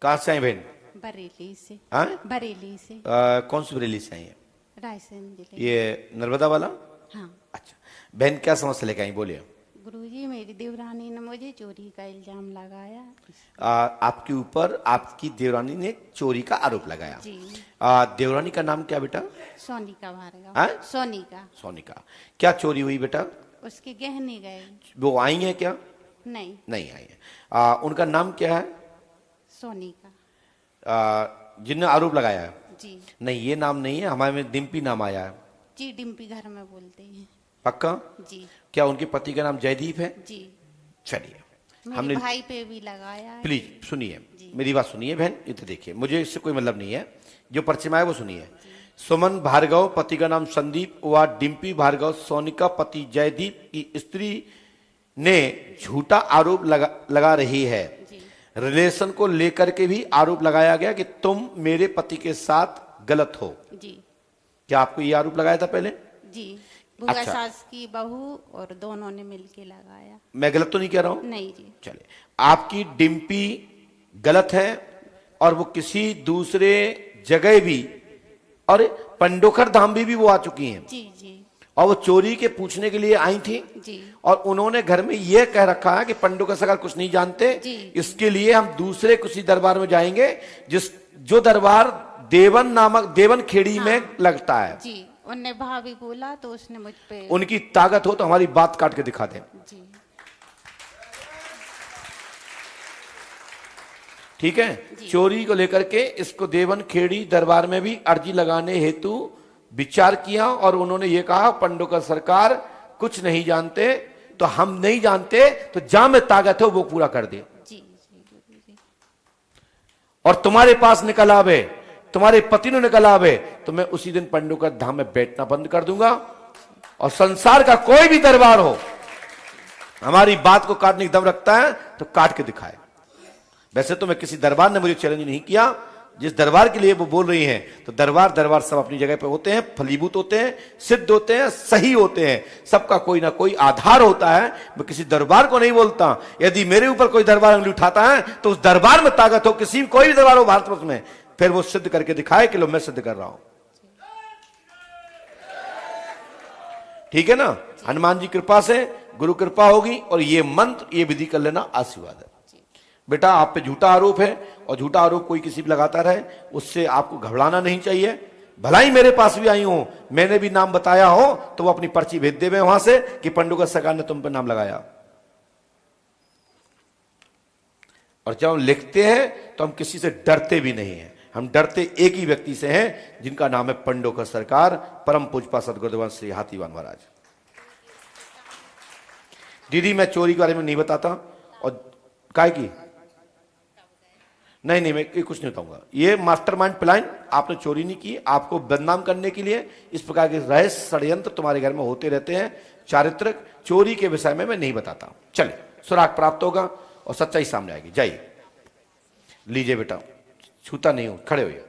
कहाँ से आई बहन? बरेली से। हाँ? बरेली से। कौन सी बरेली से आई है? रायसेन जिले। ये नर्मदा वाला? हाँ। अच्छा बहन, क्या समस्या लेके आई, बोलिए। गुरुजी, मेरी देवरानी ने मुझे चोरी का इल्जाम लगाया। आपके ऊपर आपकी देवरानी ने चोरी का आरोप लगाया जी। देवरानी का नाम क्या बेटा? सोनिका भार्गव। हाँ? सोनिका। सोनिका। क्या चोरी हुई बेटा? उसके गहने गए। वो आई हैं क्या? नहीं। नहीं आई है। उनका नाम क्या है? सोनिका। जिनने आरोप लगाया है? जी। नहीं, ये नाम नहीं है, हमारे में डिम्पी नाम आया है। जी, डिम्पी घर में बोलते हैं। पक्का? जी। क्या उनके पति का नाम जयदीप है? जी। चलिए, मेरे हमने भाई पे भी लगाया है। प्लीज सुनिए, मेरी बात सुनिए बहन, इधर देखिए, मुझे इससे कोई मतलब नहीं है, जो पर्चे में आए वो सुनिए। सुमन भार्गव, पति का नाम संदीप, व डिम्पी भार्गव सोनिका पति जयदीप की स्त्री ने झूठा आरोप लगा रही है। रिलेशन को लेकर के भी आरोप लगाया गया कि तुम मेरे पति के साथ गलत हो। जी। क्या आपको ये आरोप लगाया था पहले? जी। बुआ अच्छा। सास की बहू और दोनों ने मिलके लगाया। मैं गलत तो नहीं कह रहा हूं? नहीं जी। चले, आपकी डिम्पी गलत है और वो किसी दूसरे जगह भी, और पंडोखर धाम भी वो आ चुकी हैं। जी जी। और वो चोरी के पूछने के लिए आई थी। जी। और उन्होंने घर में ये कह रखा है कि पंडोखर सरकार कुछ नहीं जानते। जी। इसके लिए हम दूसरे किसी दरबार में जाएंगे, जो दरबार देवन खेड़ी में लगता है। जी। उनने भाभी बोला तो उसने मुझ पे। उनकी ताकत हो तो हमारी बात काट के दिखा दें। जी। ठीक है? चोरी को लेकर के इसको देवन खेड़ी दरबार में भी अर्जी लगाने हेतु विचार किया और उन्होंने ये कहा पंडोकर सरकार कुछ नहीं जानते, तो हम नहीं जानते, तो जहां में ताकत हो वो पूरा कर दे। जी जी। और तुम्हारे पास निकल आवे, तुम्हारे पति ने निकल आवे, तो मैं उसी दिन पंडोकर धाम में बैठना बंद कर दूंगा। और संसार का कोई भी दरबार हो, हमारी बात को काटने की दम रखता है तो काट के दिखाए। वैसे तो मैं किसी दरबार ने मुझे चैलेंज नहीं किया, जिस दरबार के लिए वो बोल रही हैं, तो दरबार सब अपनी जगह पे होते हैं, फलीभूत होते हैं, सिद्ध होते हैं, सही होते हैं, सबका कोई ना कोई आधार होता है। मैं किसी दरबार को नहीं बोलता। यदि मेरे ऊपर कोई दरबार उंगली उठाता है तो उस दरबार में ताकत हो, किसी कोई भी दरबार हो भारतवर्ष में, फिर वो सिद्ध करके दिखाए कि लो मैं सिद्ध कर रहा हूं। ठीक है ना? हनुमान जी कृपा से गुरु कृपा होगी और ये मंत्र, ये विधि कर लेना आशीर्वाद है। बेटा, आप पे झूठा आरोप है और झूठा आरोप कोई किसी भी लगाता रहे, उससे आपको घबराना नहीं चाहिए। भलाई मेरे पास भी आई हो, मैंने भी नाम बताया हो, तो वो अपनी पर्ची भेज देवे वहां से कि पंडोकर सरकार ने तुम पे नाम लगाया। और जब हम लिखते हैं तो हम किसी से डरते भी नहीं हैं। हम डरते एक ही व्यक्ति से हैं, जिनका नाम है पंडोकर सरकार, परम पूजपा सदगुरुदेव श्री हाथीवान महाराज। दीदी, मैं चोरी के बारे में नहीं बताता। और काय की नहीं, मैं कुछ नहीं बताऊंगा। ये मास्टरमाइंड प्लान, आपने चोरी नहीं की, आपको बदनाम करने के लिए इस प्रकार के रहस्य षड्यंत्र तुम्हारे घर में होते रहते हैं। चारित्रिक चोरी के विषय में मैं नहीं बताता। चले, सुराग प्राप्त होगा और सच्चाई सामने आएगी। जाइए, लीजिए बेटा, छूता नहीं हो, खड़े होइए।